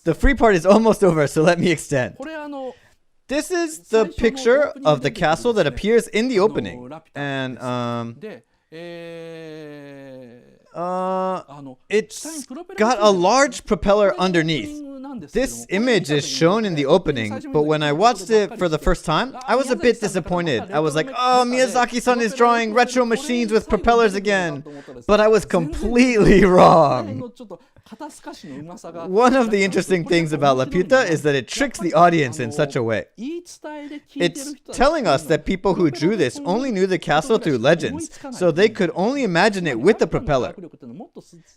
The free part is almost over, so let me extend. This is the picture of the castle that appears in the opening. And it's got a large propeller underneath. This image is shown in the opening, but when I watched it for the first time, I was a bit disappointed. I was like, oh, Miyazaki-san is drawing retro machines with propellers again. But I was completely wrong. One of the interesting things about Laputa is that it tricks the audience in such a way. It's telling us that people who drew this only knew the castle through legends, so they could only imagine it with the propeller.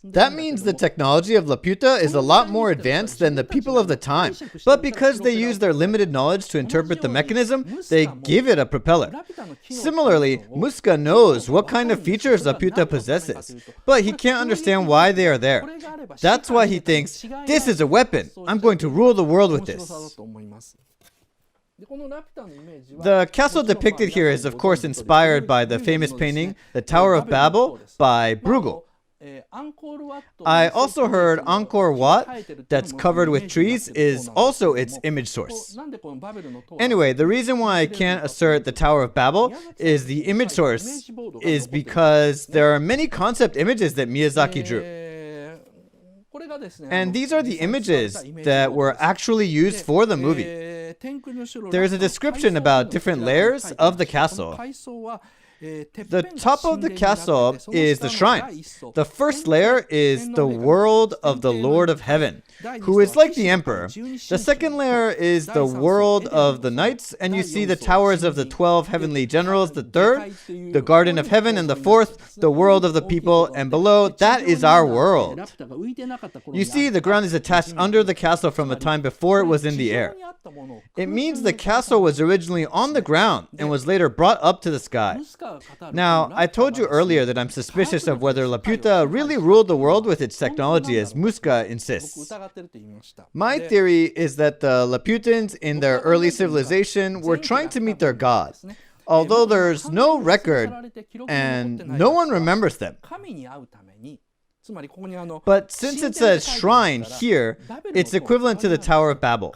That means the technology of Laputa is a lot more advanced than the people of the time, but because they use their limited knowledge to interpret the mechanism, they give it a propeller. Similarly, Muska knows what kind of features Laputa possesses, but he can't understand why they are there. That's why he thinks, this is a weapon. I'm going to rule the world with this. The castle depicted here is of course inspired by the famous painting, The Tower of Babel by Bruegel. I also heard Angkor Wat, that's covered with trees, is also its image source. Anyway, the reason why I can't assert the Tower of Babel is the image source is because there are many concept images that Miyazaki drew. And these are the images that were actually used for the movie. There is a description about different layers of the castle. The top of the castle is the shrine. The first layer is the world of the Lord of Heaven, who is like the Emperor. The second layer is the world of the knights, and you see the towers of the 12 heavenly generals. The third, the Garden of Heaven, and the fourth, the world of the people, and below, that is our world. You see, the ground is attached under the castle from a time before it was in the air. It means the castle was originally on the ground and was later brought up to the sky. Now, I told you earlier that I'm suspicious of whether Laputa really ruled the world with its technology, as Muska insists. My theory is that the Laputans in their early civilization were trying to meet their god, although there's no record and no one remembers them. But since it says shrine here, it's equivalent to the Tower of Babel.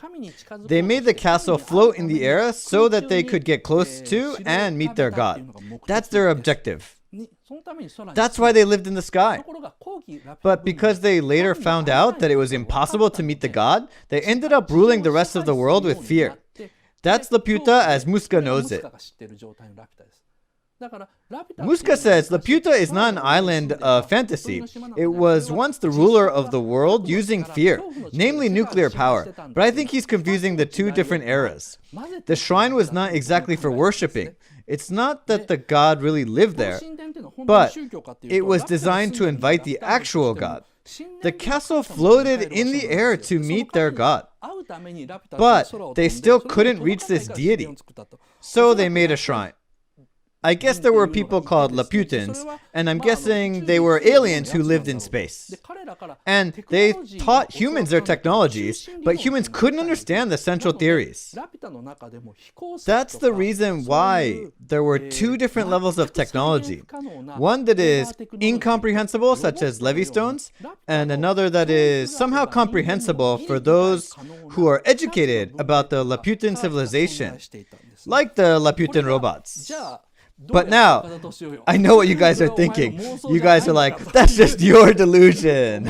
They made the castle float in the air so that they could get close to and meet their god. That's their objective. That's why they lived in the sky. But because they later found out that it was impossible to meet the god, they ended up ruling the rest of the world with fear. That's Laputa as Muska knows it. Muska says Laputa is not an island of fantasy. It was once the ruler of the world using fear, namely nuclear power. But I think he's confusing the two different eras. The shrine was not exactly for worshipping. It's not that the god really lived there, but it was designed to invite the actual god. The castle floated in the air to meet their god. But they still couldn't reach this deity. So they made a shrine. I guess there were people called Laputans, and I'm guessing they were aliens who lived in space. And they taught humans their technologies, but humans couldn't understand the central theories. That's the reason why there were two different levels of technology. One that is incomprehensible, such as Levistones, and another that is somehow comprehensible for those who are educated about the Laputan civilization, like the Laputan robots. But now, I know what you guys are thinking. You guys are like, that's just your delusion.